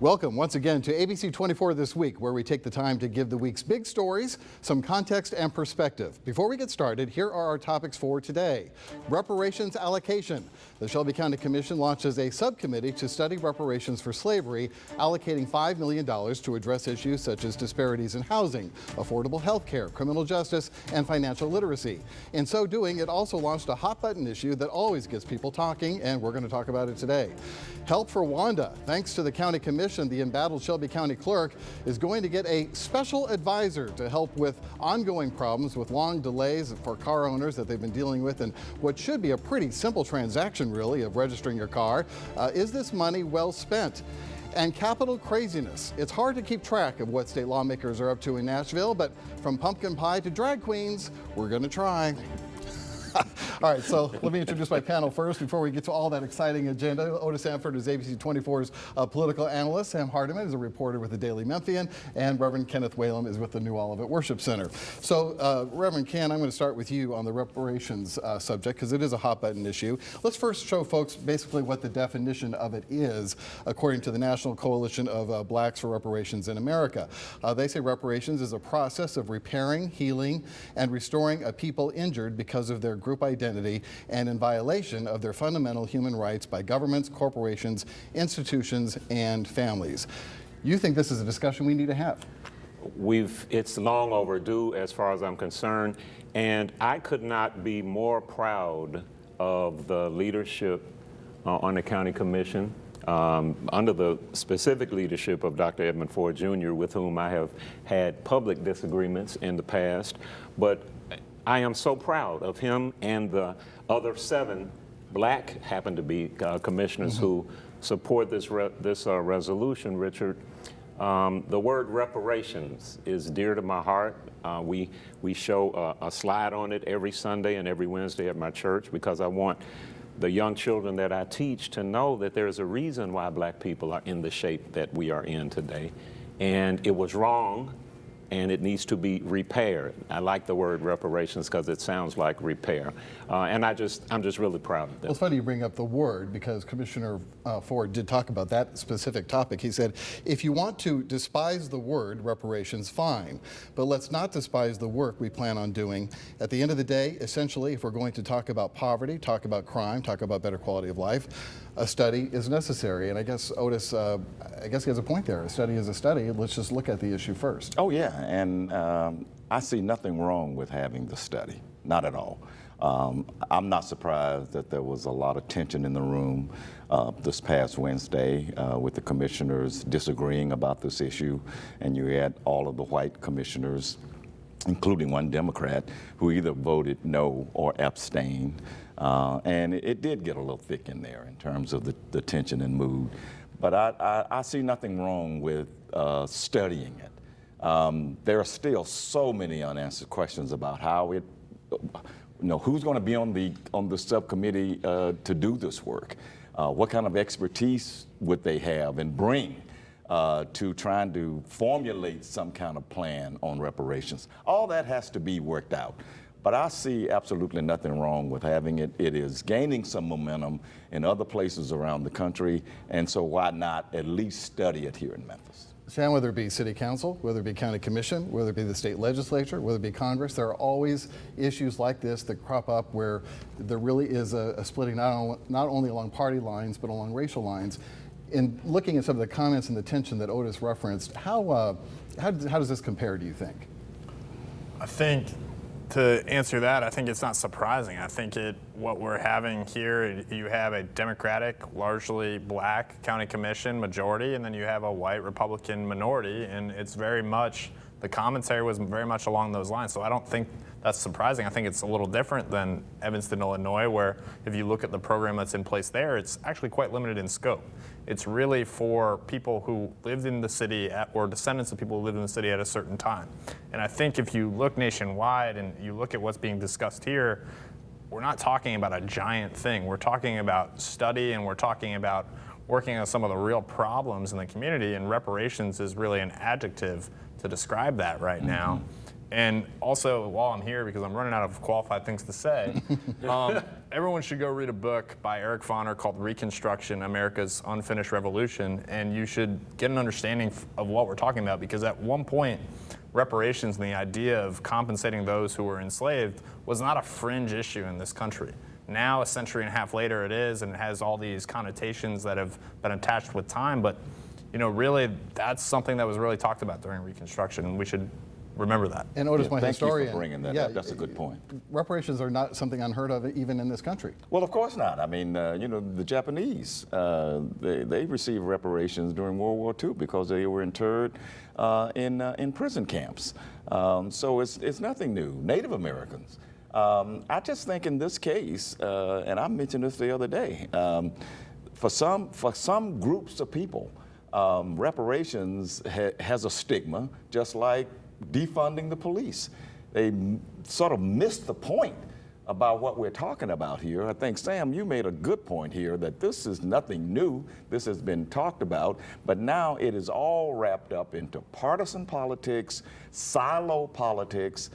Welcome once again to ABC24 This Week, where we take the time to give the week's big stories some context and perspective. Before we get started, here are our topics for today. Reparations allocation. The Shelby County Commission launches a subcommittee to study reparations for slavery, allocating $5 million to address issues such as disparities in housing, affordable health care, criminal justice, and financial literacy. In so doing, it also launched a hot-button issue that always gets people talking, and we're going to talk about it today. Help for Wanda. Thanks to the County Commission, the embattled Shelby County clerk is going to get a special advisor to help with ongoing problems with long delays for car owners that they've been dealing with, and what should be a pretty simple transaction, really, of registering your car. Is this money well spent? And capital craziness. It's hard to keep track of what state lawmakers are up to in Nashville, but from pumpkin pie to drag queens, we're going to try. All right, so let me introduce my panel first before we get to all that exciting agenda. Otis Sanford is ABC24's political analyst. Sam Hardiman is a reporter with the Daily Memphian, and Reverend Kenneth Whalum is with the New Olivet Worship Center. So, Reverend Ken, I'm going to start with you on the reparations subject, because it is a hot-button issue. Let's first show folks basically what the definition of it is, according to the National Coalition of Blacks for Reparations in America. They say reparations is a process of repairing, healing, and restoring a people injured because of their group identity and in violation of their fundamental human rights by governments, corporations, institutions, and families. You think this is a discussion we need to have? It's long overdue as far as I'm concerned, and I could not be more proud of the leadership on the County Commission, under the specific leadership of Dr. Edmund Ford Jr., with whom I have had public disagreements in the past, but I am so proud of him and the other 7 black happen to be commissioners who support this resolution, Richard. The word reparations is dear to my heart. We show a slide on it every Sunday and every Wednesday at my church, because I want the young children that I teach to know that there's a reason why black people are in the shape that we are in today. And it was wrong, and it needs to be repaired. I like the word reparations because it sounds like repair. And I'm just really proud of that. Well, it's funny you bring up the word, because Commissioner Ford did talk about that specific topic. He said, if you want to despise the word reparations, fine, but let's not despise the work we plan on doing. At the end of the day, essentially, if we're going to talk about poverty, talk about crime, talk about better quality of life, a study is necessary. And I guess, Otis, I guess he has a point there. A study is a study. Let's just look at the issue first. Oh, yeah, and I see nothing wrong with having the study, not at all. I'm not surprised that there was a lot of tension in the room this past Wednesday with the commissioners disagreeing about this issue, and you had all of the white commissioners, including one Democrat, who either voted no or abstained. And it did get a little thick in there in terms of the tension and mood. But I see nothing wrong with studying it. There are still so many unanswered questions about how it, who's going to be on the subcommittee to do this work. What kind of expertise would they have and bring to trying to formulate some kind of plan on reparations? All that has to be worked out. But I see absolutely nothing wrong with having it. It is gaining some momentum in other places around the country, and so why not at least study it here in Memphis? Sam, whether it be City Council, whether it be County Commission, whether it be the state legislature, whether it be Congress, there are always issues like this that crop up where there really is a splitting not only along party lines, but along racial lines. In looking at some of the comments and the tension that Otis referenced, how does this compare, do you think? I think, to answer that, I think it's not surprising. I think what we're having here, you have a Democratic, largely black county commission majority, and then you have a white Republican minority, and it's very much, the commentary was very much along those lines. So I don't think that's surprising. I think it's a little different than Evanston, Illinois, where if you look at the program that's in place there, it's actually quite limited in scope. It's really for people who lived in the city or descendants of people who lived in the city at a certain time. And I think if you look nationwide and you look at what's being discussed here, we're not talking about a giant thing. We're talking about study, and we're talking about working on some of the real problems in the community, and reparations is really an adjective to describe that right now. And also, while I'm here, because I'm running out of qualified things to say, everyone should go read a book by Eric Foner called Reconstruction, America's Unfinished Revolution, and you should get an understanding of what we're talking about, because at one point, reparations and the idea of compensating those who were enslaved was not a fringe issue in this country. Now, a century and a half later, it is, and it has all these connotations that have been attached with time, but really, that's something that was really talked about during Reconstruction, and we should remember that. And Otis, my Thank historian, you for bringing that up. That's a good point. Reparations are not something unheard of even in this country. Well, of course not. I mean, the Japanese, they received reparations during World War II because they were interred in prison camps. So it's nothing new. Native Americans. I just think in this case, and I mentioned this the other day, for some groups of people, reparations has a stigma, just like defunding the police. They sort of missed the point about what we're talking about here. I think, Sam, you made a good point here that this is nothing new. This has been talked about, but now it is all wrapped up into partisan politics, silo politics,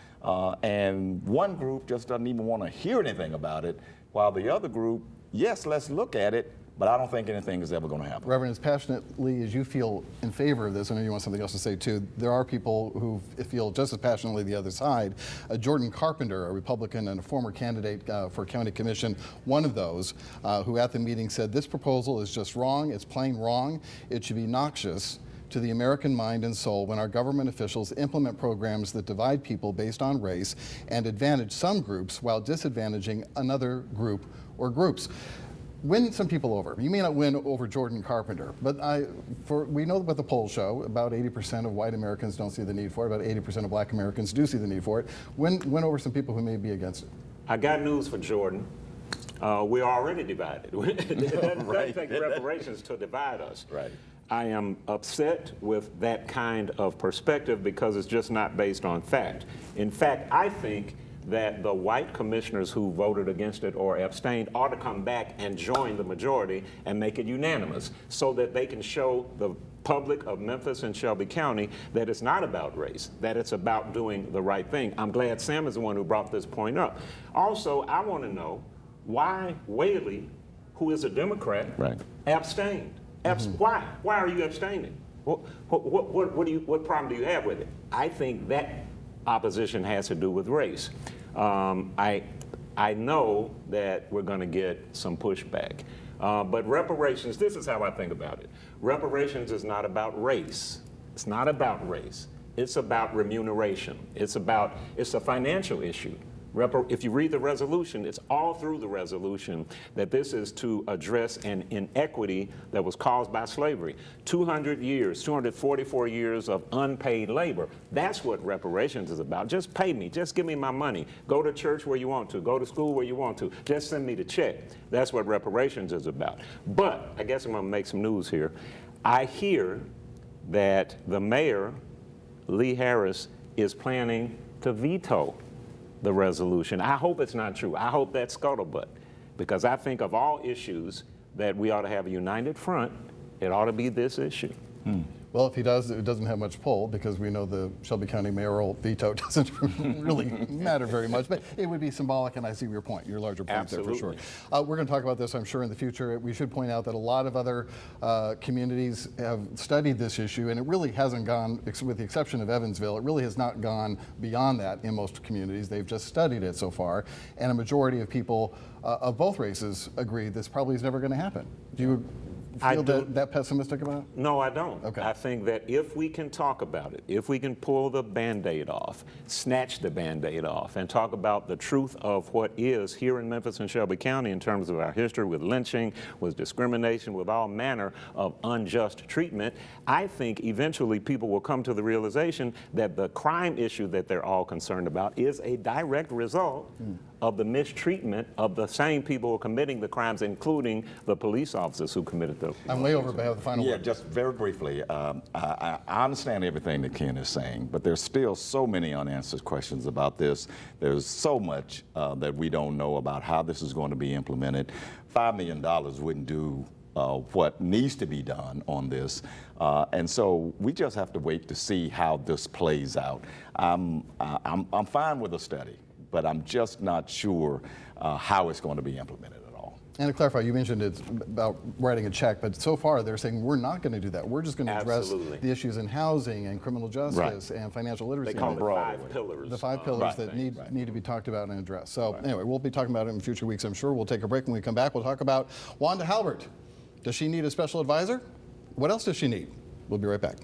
and one group just doesn't even want to hear anything about it, while the other group, yes, let's look at it, but I don't think anything is ever going to happen. Reverend, as passionately as you feel in favor of this, I know you want something else to say too, there are people who feel just as passionately the other side. Jordan Carpenter, a Republican and a former candidate for county commission, one of those, who at the meeting said, this proposal is just wrong, it's plain wrong, it should be noxious to the American mind and soul when our government officials implement programs that divide people based on race and advantage some groups while disadvantaging another group or groups. Win some people over. You may not win over Jordan Carpenter, but we know what the polls show. About 80% of white Americans don't see the need for it. About 80% of black Americans do see the need for it. Win over some people who may be against it. I got news for Jordan. We're already divided. It doesn't take reparations to divide us. Right. I am upset with that kind of perspective because it's just not based on fact. In fact, I think that the white commissioners who voted against it or abstained ought to come back and join the majority and make it unanimous so that they can show the public of Memphis and Shelby County that it's not about race, that it's about doing the right thing. I'm glad Sam is the one who brought this point up. Also, I want to know why Whaley, who is a Democrat, abstained. Why? Why are you abstaining? What problem do you have with it? I think that opposition has to do with race. I know that we're going to get some pushback. But reparations, this is how I think about it. Reparations is not about race. It's not about race. It's about remuneration. It's a financial issue. If you read the resolution, it's all through the resolution that this is to address an inequity that was caused by slavery. 200 years, 244 years of unpaid labor. That's what reparations is about. Just pay me. Just give me my money. Go to church where you want to. Go to school where you want to. Just send me the check. That's what reparations is about. But I guess I'm going to make some news here. I hear that the mayor, Lee Harris, is planning to veto the resolution. I hope it's not true. I hope that's scuttlebutt, because I think of all issues that we ought to have a united front, it ought to be this issue. Well, if he does, it doesn't have much pull because we know the Shelby County mayoral veto doesn't really matter very much, but it would be symbolic, and I see your point, your larger point there for sure. We're going to talk about this, I'm sure, in the future. We should point out that a lot of other communities have studied this issue, and it really hasn't gone, with the exception of Evansville, it really has not gone beyond that in most communities. They've just studied it so far, and a majority of people of both races agree this probably is never going to happen. Do you feel that pessimistic about it? No, I don't. Okay. I think that if we can talk about it, if we can pull the Band-Aid off, snatch the Band-Aid off, and talk about the truth of what is here in Memphis and Shelby County in terms of our history with lynching, with discrimination, with all manner of unjust treatment, I think eventually people will come to the realization that the crime issue that they're all concerned about is a direct result of the mistreatment of the same people who are committing the crimes, including the police officers who committed them. I'm way over, but I have the final word. Just very briefly, I understand everything that Ken is saying, but there's still so many unanswered questions about this. There's so much that we don't know about how this is going to be implemented. $5 million wouldn't do what needs to be done on this. And so we just have to wait to see how this plays out. I'm fine with a study, but I'm just not sure how it's going to be implemented at all. And to clarify, you mentioned it's about writing a check, but so far they're saying we're not going to do that. We're just going to address the issues in housing and criminal justice and financial literacy. They call them the 5 pillars. The 5 pillars that need to be talked about and addressed. So anyway, we'll be talking about it in future weeks, I'm sure. We'll take a break. When we come back, we'll talk about Wanda Halbert. Does she need a special advisor? What else does she need? We'll be right back.